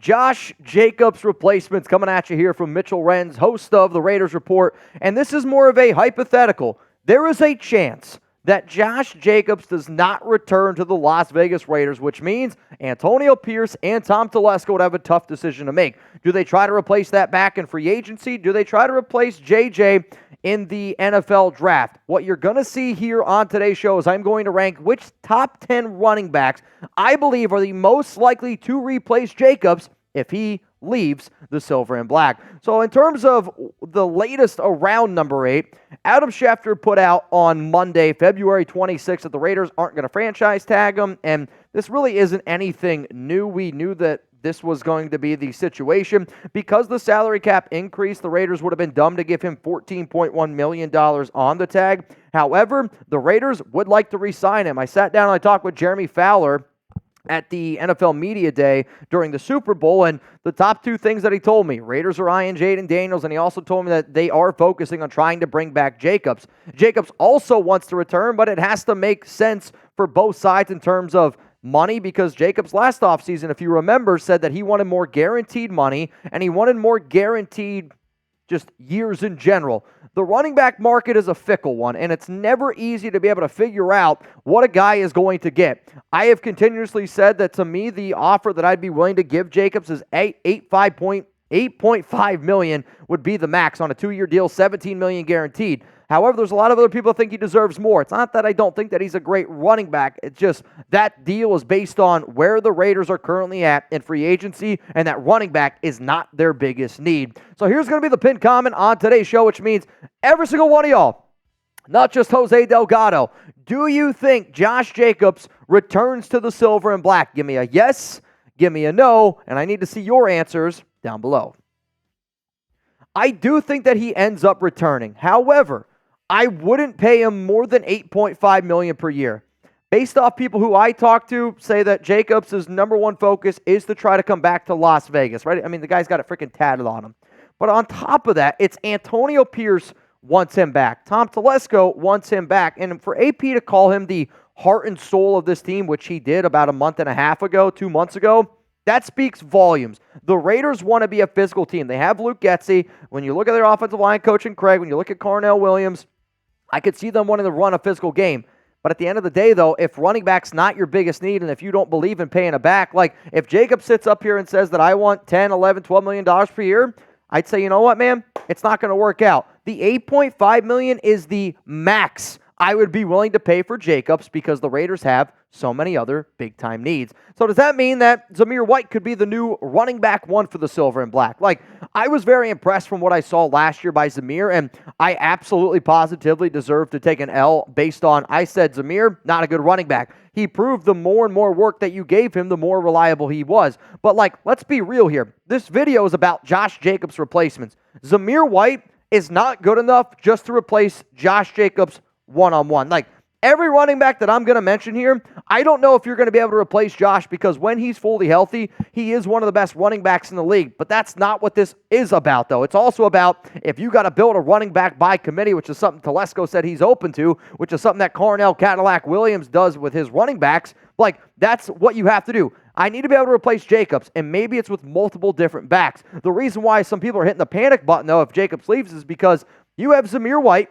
Josh Jacobs replacements coming at you here from Mitchell Renz, host of the Raiders Report. And this is more of a hypothetical. There is a chance that Josh Jacobs does not return to the Las Vegas Raiders, which means Antonio Pierce and Tom Telesco would have a tough decision to make. Do they try to replace that back in free agency? Do they try to replace JJ in the NFL draft? What you're going to see here on today's show is I'm going to rank which top 10 running backs I believe are the most likely to replace Jacobs if he leaves the silver and black. So in terms of the latest around number 8, Adam Schefter put out on Monday, February 26th, that the Raiders aren't going to franchise tag him, and this really isn't anything new. We knew that this was going to be the situation. Because the salary cap increased, the Raiders would have been dumb to give him $14.1 million on the tag. However, the Raiders would like to re-sign him. I sat down and I talked with Jeremy Fowler at the NFL Media Day during the Super Bowl, and the top two things that he told me, Raiders are eyeing Jaden Daniels, and he also told me that they are focusing on trying to bring back Jacobs. Jacobs also wants to return, but it has to make sense for both sides in terms of money, because Jacobs last offseason, if you remember, said that he wanted more guaranteed money, and he wanted more guaranteed just years in general. The running back market is a fickle one, and it's never easy to be able to figure out what a guy is going to get. I have continuously said that, to me, the offer that I'd be willing to give Jacobs is $8.5 million would be the max on a 2-year deal, $17 million guaranteed. However, there's a lot of other people that think he deserves more. It's not that I don't think that he's a great running back. It's just that deal is based on where the Raiders are currently at in free agency, and that running back is not their biggest need. So here's going to be the pinned comment on today's show, which means every single one of y'all, not just Jose Delgado, do you think Josh Jacobs returns to the silver and black? Give me a yes, give me a no, and I need to see your answers down below. I do think that he ends up returning. However, I wouldn't pay him more than $8.5 million per year. Based off people who I talk to, say that Jacobs' number one focus is to try to come back to Las Vegas, right? I mean, the guy's got it freaking tatted on him. But on top of that, it's Antonio Pierce wants him back. Tom Telesco wants him back. And for AP to call him the heart and soul of this team, which he did about a month and a half ago, 2 months ago, that speaks volumes. The Raiders want to be a physical team. They have Luke Getsy. When you look at their offensive line coach and Craig, when you look at Carnell Williams, I could see them wanting to run a physical game. But at the end of the day, though, if running back's not your biggest need, and if you don't believe in paying a back, like if Jacob sits up here and says that I want $10, $11, $12 million per year, I'd say, you know what, man? It's not going to work out. The $8.5 million is the max I would be willing to pay for Jacobs, because the Raiders have so many other big-time needs. So does that mean that Zamir White could be the new running back one for the silver and black? Like, I was very impressed from what I saw last year by Zamir, and I absolutely positively deserve to take an L based on, I said, Zamir, not a good running back. He proved the more and more work that you gave him, the more reliable he was. But, like, let's be real here. This video is about Josh Jacobs replacements. Zamir White is not good enough just to replace Josh Jacobs one-on-one. Like, every running back that I'm going to mention here, I don't know if you're going to be able to replace Josh, because when he's fully healthy, he is one of the best running backs in the league. But that's not what this is about, though. It's also about if you got to build a running back by committee, which is something Telesco said he's open to, which is something that Carnell Williams does with his running backs. Like, that's what you have to do. I need to be able to replace Jacobs, and maybe it's with multiple different backs. The reason why some people are hitting the panic button, though, if Jacobs leaves, is because you have Zamir White,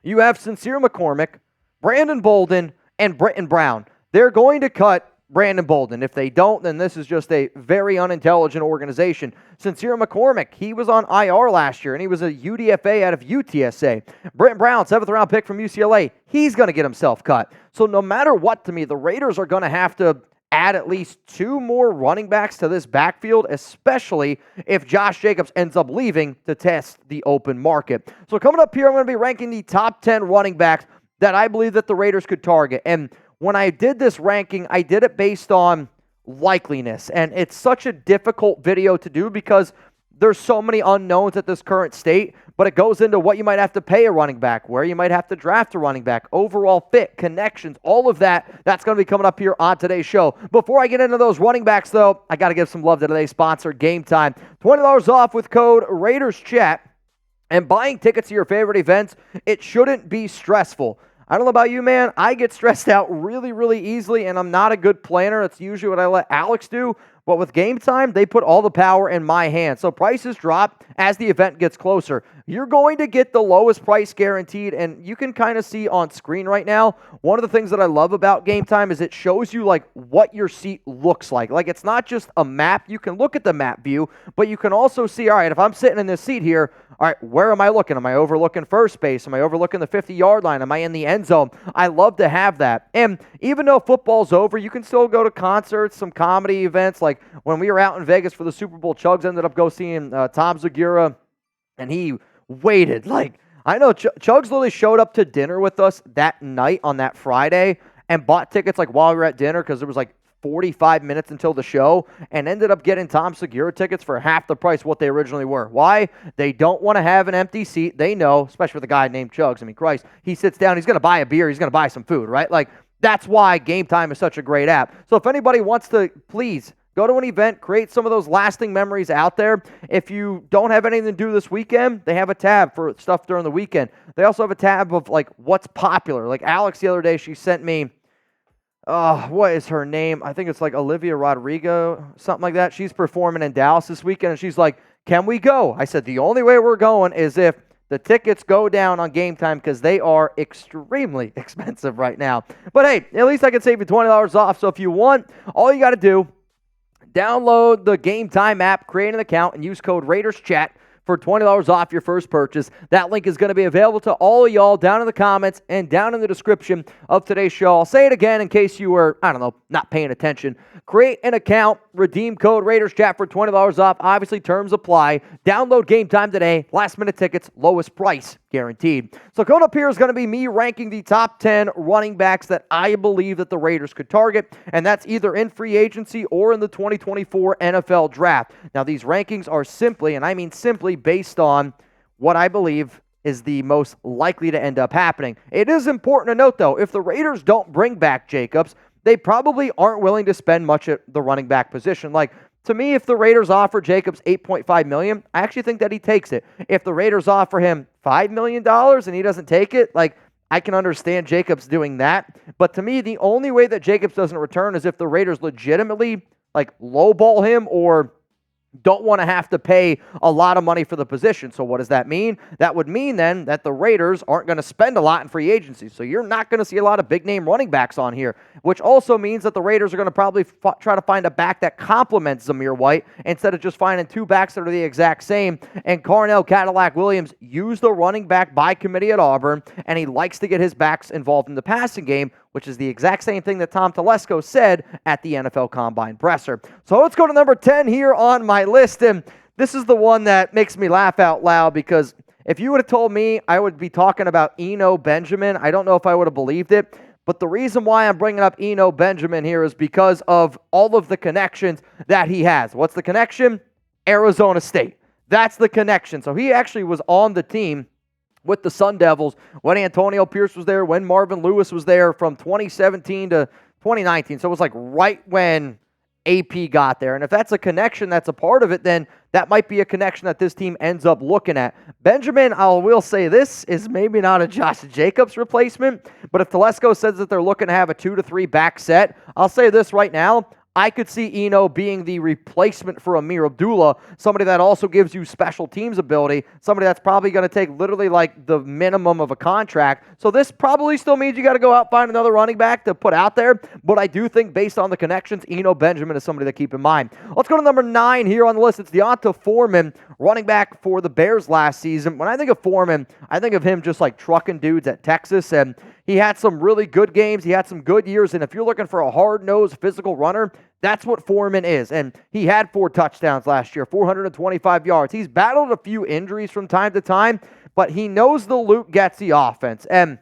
you have Sincere McCormick, Brandon Bolden, and Britton Brown. They're going to cut Brandon Bolden. If they don't, then this is just a very unintelligent organization. Sincere McCormick, he was on IR last year, and he was a UDFA out of UTSA. Britton Brown, 7th-round pick from UCLA, he's going to get himself cut. So no matter what, to me, the Raiders are going to have to add at least 2 more running backs to this backfield, especially if Josh Jacobs ends up leaving to test the open market. So coming up here, I'm going to be ranking the top 10 running backs that I believe that the Raiders could target. And when I did this ranking, I did it based on likeliness. And it's such a difficult video to do because there's so many unknowns at this current state, but it goes into what you might have to pay a running back, where you might have to draft a running back, overall fit, connections, all of that. That's going to be coming up here on today's show. Before I get into those running backs, though, I got to give some love to today's sponsor, Game Time. $20 off with code RaidersChat. And buying tickets to your favorite events, it shouldn't be stressful. I don't know about you, man. I get stressed out really, really easily, and I'm not a good planner. That's usually what I let Alex do. But with Game Time, they put all the power in my hands. So prices drop as the event gets closer. You're going to get the lowest price guaranteed, and you can kind of see on screen right now, one of the things that I love about Game Time is it shows you like what your seat looks like. Like it's not just a map. You can look at the map view, but you can also see, all right, if I'm sitting in this seat here, all right, where am I looking? Am I overlooking first base? Am I overlooking the 50-yard line? Am I in the end zone? I love to have that. And even though football's over, you can still go to concerts, some comedy events. Like when we were out in Vegas for the Super Bowl, Chugs ended up seeing Tom Segura, and he waited. Like, I know Chugs literally showed up to dinner with us that night on that Friday and bought tickets like while we were at dinner because it was like 45 minutes until the show, and ended up getting Tom Segura tickets for half the price what they originally were. Why? They don't want to have an empty seat. They know, especially with a guy named Chugs. I mean, Christ, he sits down, he's going to buy a beer, he's going to buy some food, right? Like, that's why Game Time is such a great app. So if anybody wants to, please go to an event, create some of those lasting memories out there. If you don't have anything to do this weekend, they have a tab for stuff during the weekend. They also have a tab of like what's popular. Like Alex the other day, she sent me, what is her name? I think it's like Olivia Rodrigo, something like that. She's performing in Dallas this weekend, and she's like, can we go? I said, the only way we're going is if the tickets go down on Game Time because they are extremely expensive right now. But hey, at least I can save you $20 off. So if you want, all you got to do, download the Game Time app, create an account, and use code RaidersChat for $20 off your first purchase. That link is going to be available to all of y'all down in the comments and down in the description of today's show. I'll say it again in case you were, not paying attention. Create an account, redeem code RaidersChat for $20 off. Obviously, terms apply. Download Game Time today. Last-minute tickets, lowest price guaranteed. So coming up here is going to be me ranking the top 10 running backs that I believe that the Raiders could target, and that's either in free agency or in the 2024 NFL Draft. Now, these rankings are simply, and I mean simply, based on what I believe is the most likely to end up happening. It is important to note, though, if the Raiders don't bring back Jacobs, they probably aren't willing to spend much at the running back position. Like, to me, if the Raiders offer Jacobs $8.5 million, I actually think that he takes it. If the Raiders offer him $5 million and he doesn't take it, like, I can understand Jacobs doing that. But to me, the only way that Jacobs doesn't return is if the Raiders legitimately, like, lowball him or don't want to have to pay a lot of money for the position. So what does that mean? That would mean then that the Raiders aren't going to spend a lot in free agency. So you're not going to see a lot of big-name running backs on here, which also means that the Raiders are going to probably try to find a back that complements Zamir White instead of just finding two backs that are the exact same. And Carnell Williams used the running back by committee at Auburn, and he likes to get his backs involved in the passing game, which is the exact same thing that Tom Telesco said at the NFL Combine presser. So let's go to number 10 here on my list, and this is the one that makes me laugh out loud because if you would have told me I would be talking about Eno Benjamin, I don't know if I would have believed it, but the reason why I'm bringing up Eno Benjamin here is because of all of the connections that he has. What's the connection? Arizona State. That's the connection. So he actually was on the team with the Sun Devils when Antonio Pierce was there, when Marvin Lewis was there from 2017 to 2019. So it was like right when AP got there. And if that's a connection that's a part of it, then that might be a connection that this team ends up looking at. Benjamin, I will say this, is maybe not a Josh Jacobs replacement, but if Telesco says that they're looking to have a 2 to 3 back set, I'll say this right now. I could see Eno being the replacement for Amir Abdullah, somebody that also gives you special teams ability, somebody that's probably going to take literally like the minimum of a contract. So this probably still means you got to go out and find another running back to put out there, but I do think based on the connections, Eno Benjamin is somebody to keep in mind. Let's go to number 9 here on the list. It's Deonta Foreman, running back for the Bears last season. When I think of Foreman, I think of him just like trucking dudes at Texas, and he had some really good games. He had some good years, and if you're looking for a hard-nosed physical runner, that's what Foreman is. And he had 4 touchdowns last year, 425 yards. He's battled a few injuries from time to time, but he knows the Luke Getsy offense, and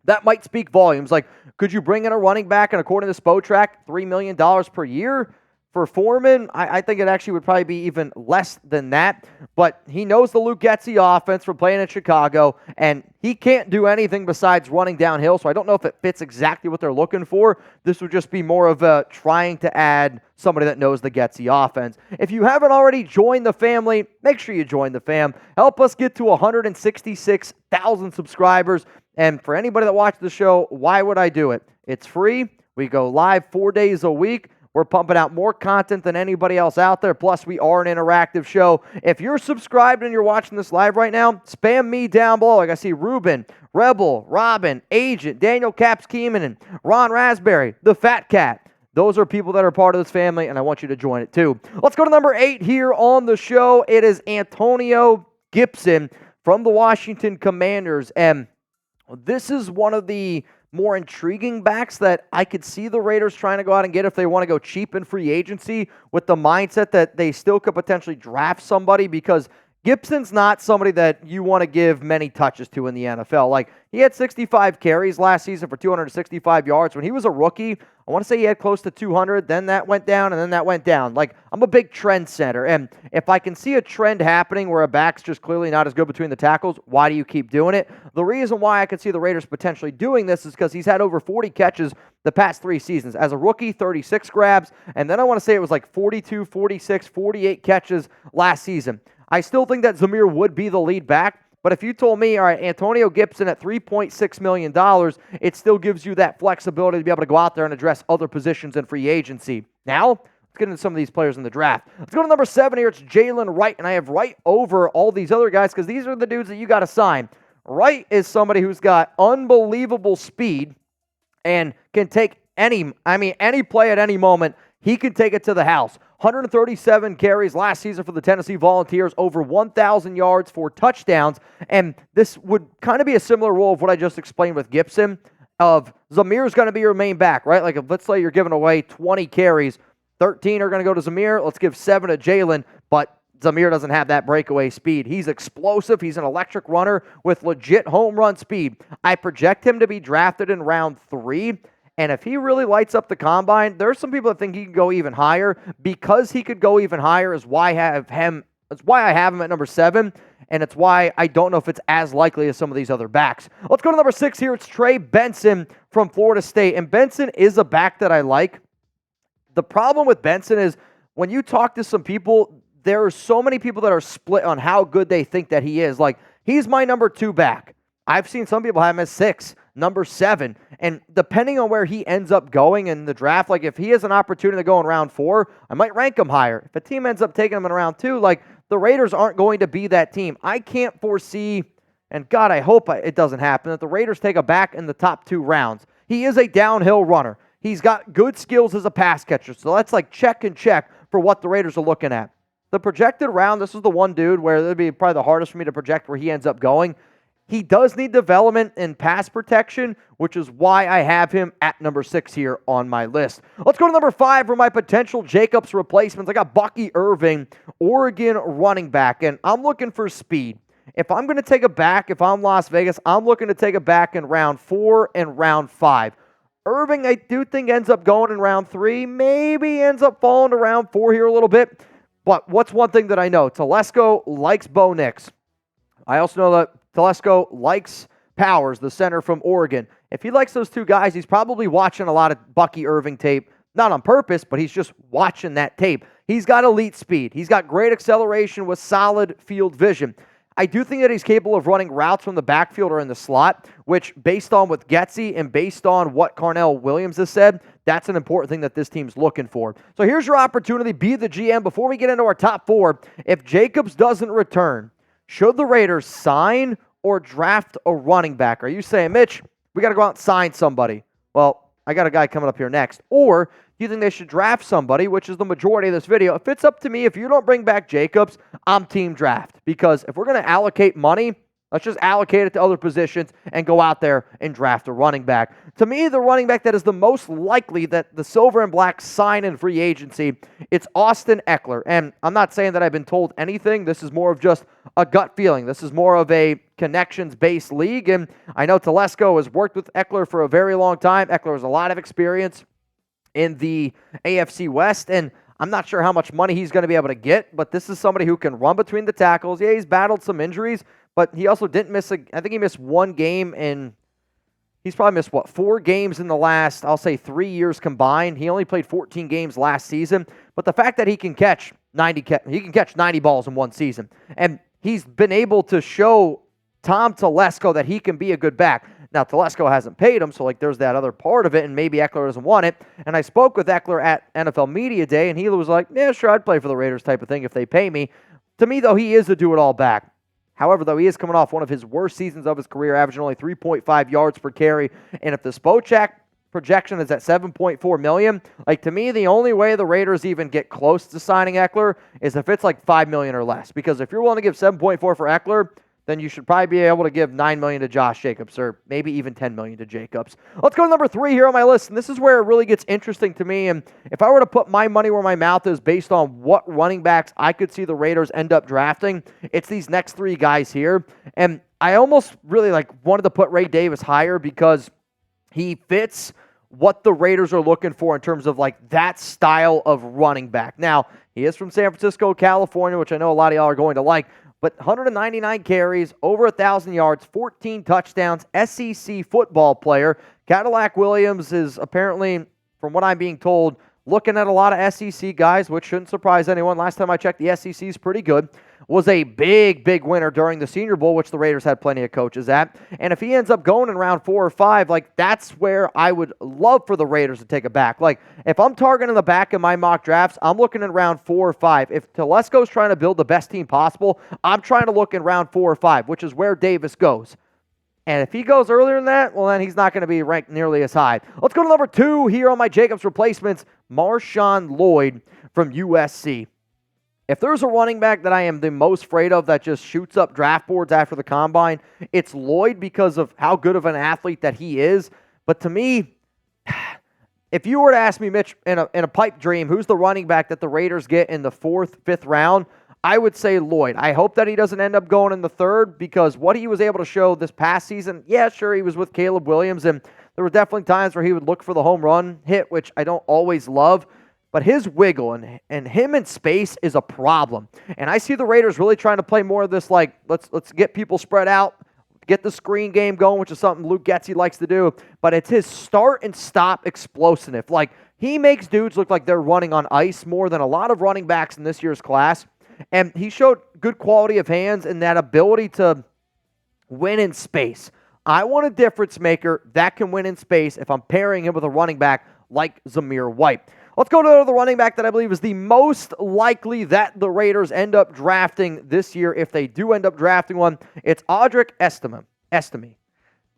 that might speak volumes. Like, could you bring in a running back, and according to Spotrac, $3 million per year? For Foreman, I think it actually would probably be even less than that. But he knows the Luke Getsy offense from playing in Chicago, and he can't do anything besides running downhill, so I don't know if it fits exactly what they're looking for. This would just be more of a trying to add somebody that knows the Getsy offense. If you haven't already joined the family, make sure you join the fam. Help us get to 166,000 subscribers. And for anybody that watches the show, why would I do it? It's free. We go live 4 days a week. We're pumping out more content than anybody else out there. Plus, we are an interactive show. If you're subscribed and you're watching this live right now, spam me down below. Like I see Ruben, Rebel, Robin, Agent, Daniel Caps Keeman, and Ron Raspberry, the Fat Cat. Those are people that are part of this family, and I want you to join it too. Let's go to number 8 here on the show. It is Antonio Gibson from the Washington Commanders. And this is one of the more intriguing backs that I could see the Raiders trying to go out and get if they want to go cheap in free agency, with the mindset that they still could potentially draft somebody, because Gibson's not somebody that you want to give many touches to in the NFL. Like, he had 65 carries last season for 265 yards. When he was a rookie, I want to say he had close to 200. Then that went down, and then that went down. Like, I'm a big trend setter, and if I can see a trend happening where a back's just clearly not as good between the tackles, why do you keep doing it? The reason why I could see the Raiders potentially doing this is because he's had over 40 catches the past 3 seasons. As a rookie, 36 grabs, and then I want to say it was like 42, 46, 48 catches last season. I still think that Zamir would be the lead back, but if you told me, all right, Antonio Gibson at $3.6 million, it still gives you that flexibility to be able to go out there and address other positions in free agency. Now, let's get into some of these players in the draft. Let's go to number 7 here. It's Jalen Wright, and I have Wright over all these other guys because these are the dudes that you got to sign. Wright is somebody who's got unbelievable speed and can take any play at any moment. He can take it to the house. 137 carries last season for the Tennessee Volunteers, over 1,000 yards, 4 touchdowns, and this would kind of be a similar role of what I just explained with Gibson, of Zamir's going to be your main back, right? Like, if, let's say you're giving away 20 carries, 13 are going to go to Zamir, let's give 7 to Jalen, but Zamir doesn't have that breakaway speed. He's explosive. He's an electric runner with legit home run speed. I project him to be drafted in round 3, and if he really lights up the combine, there's some people that think he can go even higher. Because he could go even higher is why I have him. That's why I have him at number 7, and it's why I don't know if it's as likely as some of these other backs. Let's go to number 6 here. It's Trey Benson from Florida State, and Benson is a back that I like. The problem with Benson is when you talk to some people, there are so many people that are split on how good they think that he is. Like, he's my number 2 back. I've seen some people have him as 6, number 7, and depending on where he ends up going in the draft, like if he has an opportunity to go in round 4, I might rank him higher. If a team ends up taking him in round 2, like, the Raiders aren't going to be that team. I can't foresee, and God, I hope it doesn't happen, that the Raiders take a back in the top 2 rounds. He is a downhill runner. He's got good skills as a pass catcher, so that's like check and check for what the Raiders are looking at. The projected round, this is the one dude where it would be probably the hardest for me to project where he ends up going. He does need development in pass protection, which is why I have him at number 6 here on my list. Let's go to number 5 for my potential Jacobs replacements. I got Bucky Irving, Oregon running back, and I'm looking for speed. If I'm going to take a back, if I'm Las Vegas, I'm looking to take a back in round 4 and round 5. Irving, I do think, ends up going in round 3, maybe ends up falling to round 4 here a little bit. But what's one thing that I know? Telesco likes Bo Nix. I also know that Telesco likes Powers, the center from Oregon. If he likes those 2 guys, he's probably watching a lot of Bucky Irving tape, not on purpose, but he's just watching that tape. He's got elite speed. He's got great acceleration with solid field vision. I do think that he's capable of running routes from the backfield or in the slot, which, based on with Getsy and based on what Carnell Williams has said, that's an important thing that this team's looking for. So here's your opportunity. Be the GM. Before we get into our top 4, if Jacobs doesn't return, should the Raiders sign or draft a running back? Are you saying, Mitch, we got to go out and sign somebody? Well, I got a guy coming up here next. Or do you think they should draft somebody, which is the majority of this video? If it's up to me, if you don't bring back Jacobs, I'm team draft. Because if we're going to allocate money, let's just allocate it to other positions and go out there and draft a running back. To me, the running back that is the most likely that the Silver and Black sign in free agency, it's Austin Ekeler. And I'm not saying that I've been told anything. This is more of just a gut feeling. This is more of a connections-based league. And I know Telesco has worked with Ekeler for a very long time. Ekeler has a lot of experience in the AFC West, and I'm not sure how much money he's going to be able to get, but this is somebody who can run between the tackles. Yeah, he's battled some injuries, but he also didn't miss I think he missed 1 game in, he's probably missed, 4 games in the last, I'll say 3 years combined. He only played 14 games last season, but the fact that he can catch 90 balls in 1 season, and he's been able to show Tom Telesco that he can be a good back. Now, Telesco hasn't paid him, so like there's that other part of it, and maybe Ekeler doesn't want it. And I spoke with Ekeler at NFL Media Day, and he was like, yeah, sure, I'd play for the Raiders type of thing if they pay me. To me, though, he is a do-it-all back. However, though, he is coming off one of his worst seasons of his career, averaging only 3.5 yards per carry. And if the Spotrac projection is at $7.4 million, like to me, the only way the Raiders even get close to signing Ekeler is if it's like $5 million or less. Because if you're willing to give 7.4 for Ekeler, then you should probably be able to give $9 million to Josh Jacobs, or maybe even $10 million to Jacobs. Let's go to number 3 here on my list, and this is where it really gets interesting to me. And if I were to put my money where my mouth is based on what running backs I could see the Raiders end up drafting, it's these next 3 guys here. And I almost really wanted to put Ray Davis higher because he fits what the Raiders are looking for in terms of that style of running back. Now, he is from San Francisco, California, which I know a lot of y'all are going to like, but 199 carries, over 1,000 yards, 14 touchdowns, SEC football player. Carnell Williams is apparently, from what I'm being told, looking at a lot of SEC guys, which shouldn't surprise anyone. Last time I checked, the SEC is pretty good. Was a big winner during the Senior Bowl, which the Raiders had plenty of coaches at. And if he ends up going in round 4 or 5, that's where I would love for the Raiders to take a back. If I'm targeting the back in my mock drafts, I'm looking at round 4 or 5. If Telesco's trying to build the best team possible, I'm trying to look in round 4 or 5, which is where Davis goes. And if he goes earlier than that, well, then he's not going to be ranked nearly as high. Let's go to number 2 here on my Jacobs replacements, Marshawn Lloyd from USC. If there's a running back that I am the most afraid of that just shoots up draft boards after the combine, it's Lloyd because of how good of an athlete that he is. But to me, if you were to ask me, Mitch, in a pipe dream, who's the running back that the Raiders get in the 4th, 5th round, I would say Lloyd. I hope that he doesn't end up going in the 3rd because what he was able to show this past season, yeah, sure, he was with Caleb Williams, and there were definitely times where he would look for the home run hit, which I don't always love. But his wiggle and him in space is a problem. And I see the Raiders really trying to play more of this, let's get people spread out, get the screen game going, which is something Luke Getsy likes to do. But it's his start and stop explosive. He makes dudes look like they're running on ice more than a lot of running backs in this year's class. And he showed good quality of hands and that ability to win in space. I want a difference maker that can win in space if I'm pairing him with a running back like Zamir White. Let's go to the running back that I believe is the most likely that the Raiders end up drafting this year. If they do end up drafting one, it's Audric Estime.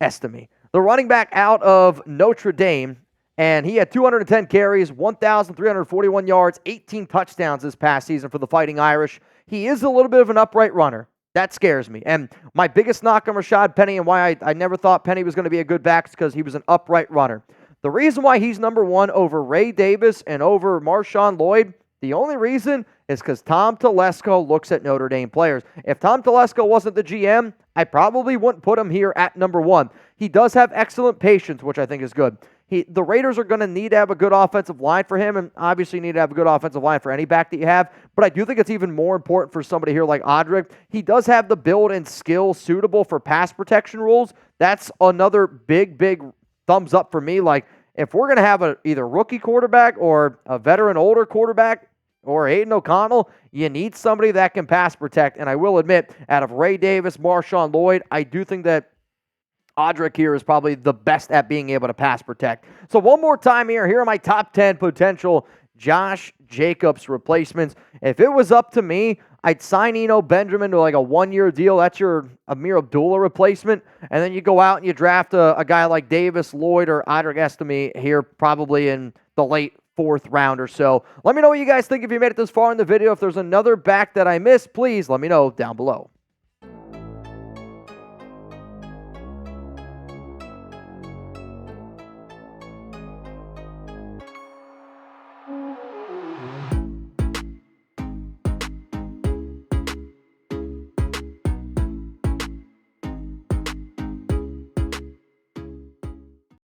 The running back out of Notre Dame, and he had 210 carries, 1,341 yards, 18 touchdowns this past season for the Fighting Irish. He is a little bit of an upright runner. That scares me. And my biggest knock on Rashad Penny and why I never thought Penny was going to be a good back is because he was an upright runner. The reason why he's number 1 over Ray Davis and over Marshawn Lloyd, the only reason is because Tom Telesco looks at Notre Dame players. If Tom Telesco wasn't the GM, I probably wouldn't put him here at number 1. He does have excellent patience, which I think is good. The Raiders are going to need to have a good offensive line for him, and obviously need to have a good offensive line for any back that you have, but I do think it's even more important for somebody here like Audric. He does have the build and skill suitable for pass protection rules. That's another big thumbs up for me. If we're going to have either rookie quarterback or a veteran older quarterback or Aiden O'Connell, you need somebody that can pass protect. And I will admit, out of Ray Davis, Marshawn Lloyd, I do think that Audric here is probably the best at being able to pass protect. So one more time here are my top 10 potential Josh Jacobs replacements. If it was up to me, I'd sign Eno Benjamin to a 1-year deal. That's your Amir Abdullah replacement. And then you go out and you draft a guy like Davis, Lloyd, or Audric Estime here probably in the late 4th round or so. Let me know what you guys think if you made it this far in the video. If there's another back that I missed, please let me know down below.